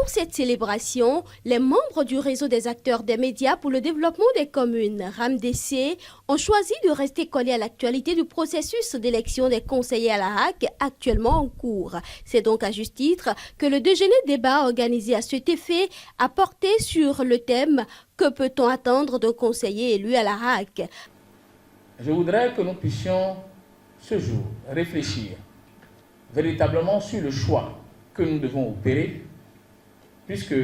Pour cette célébration, les membres du réseau des acteurs des médias pour le développement des communes, RAMDC, ont choisi de rester collés à l'actualité du processus d'élection des conseillers à la HAC actuellement en cours. C'est donc à juste titre que le déjeuner débat organisé à cet effet a porté sur le thème « Que peut-on attendre d'un conseiller élu à la HAC ?» Je voudrais que nous puissions ce jour réfléchir véritablement sur le choix que nous devons opérer, puisque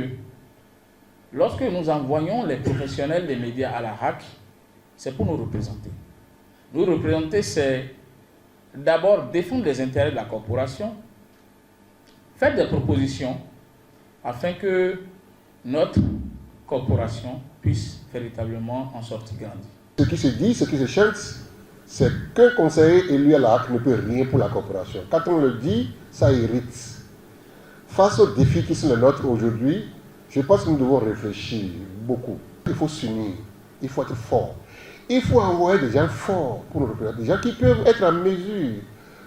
lorsque nous envoyons les professionnels des médias à la HAC, c'est pour nous représenter. Nous représenter, c'est d'abord défendre les intérêts de la corporation, faire des propositions afin que notre corporation puisse véritablement en sortir grandie. Ce qui se dit, ce qui se chante, c'est qu'un conseiller élu à la HAC ne peut rien pour la corporation. Quand on le dit, ça irrite. Face aux défis qui sont les nôtres aujourd'hui, je pense que nous devons réfléchir beaucoup. Il faut s'unir, il faut être fort. Il faut envoyer des gens forts pour nous représenter, des gens qui peuvent être en mesure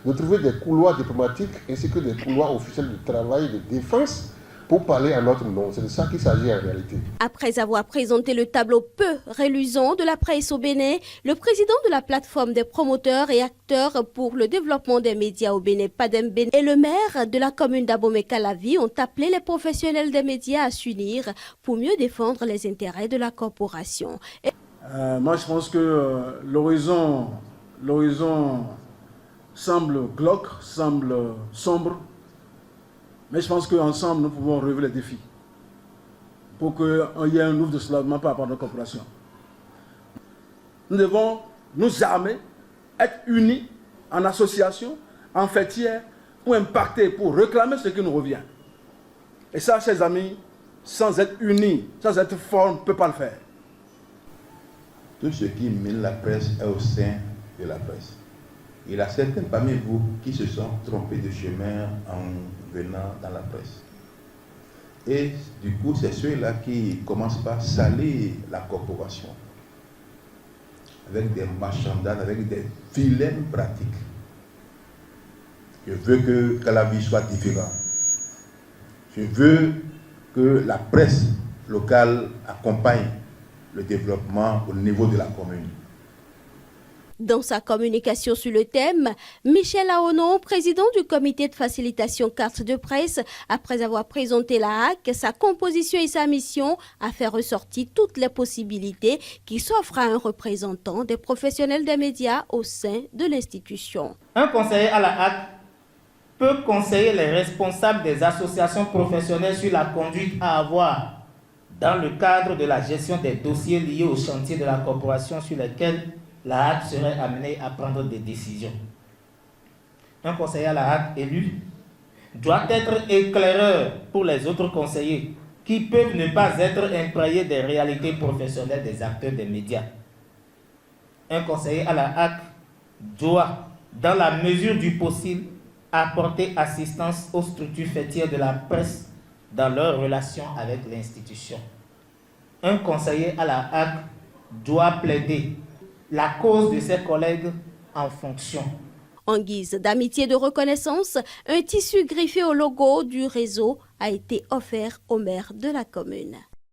de trouver des couloirs diplomatiques ainsi que des couloirs officiels de travail, de défense, pour parler à notre nom. C'est de ça qu'il s'agit en réalité. Après avoir présenté le tableau peu reluisant de la presse au Bénin, le président de la plateforme des promoteurs et acteurs pour le développement des médias au Bénin, Padem Bénin, et le maire de la commune d'Abomey-Calavi ont appelé les professionnels des médias à s'unir pour mieux défendre les intérêts de la corporation. Moi, je pense que l'horizon semble glauque, semble sombre. Mais je pense qu'ensemble, nous pouvons relever les défis pour qu'il y ait un nouveau soulèvement par rapport à notre corporation. Nous devons nous armer, être unis en association, en fêtière, pour impacter, pour réclamer ce qui nous revient. Et ça, chers amis, sans être unis, sans être forts, on ne peut pas le faire. Tout ce qui mène la presse est au sein de la presse. Il y a certains parmi vous qui se sont trompés de chemin en venant dans la presse. Et du coup, c'est ceux-là qui commencent par salir la corporation avec des marchandages, avec des vilaines pratiques. Je veux que la vie soit différente. Je veux que la presse locale accompagne le développement au niveau de la commune. Dans sa communication sur le thème, Michel Aonon, président du comité de facilitation carte de presse, après avoir présenté la HAC, sa composition et sa mission, a fait ressortir toutes les possibilités qui s'offrent à un représentant des professionnels des médias au sein de l'institution. Un conseiller à la HAC peut conseiller les responsables des associations professionnelles sur la conduite à avoir dans le cadre de la gestion des dossiers liés au chantier de la corporation sur lesquels la HAC serait amenée à prendre des décisions. Un conseiller à la HAC élu doit être éclaireur pour les autres conseillers qui peuvent ne pas être imprégnés des réalités professionnelles des acteurs des médias. Un conseiller à la HAC doit, dans la mesure du possible, apporter assistance aux structures fêtières de la presse dans leurs relations avec l'institution. Un conseiller à la HAC doit plaider la cause de ses collègues en fonction. En guise d'amitié et de reconnaissance, un tissu griffé au logo du réseau a été offert au maire de la commune.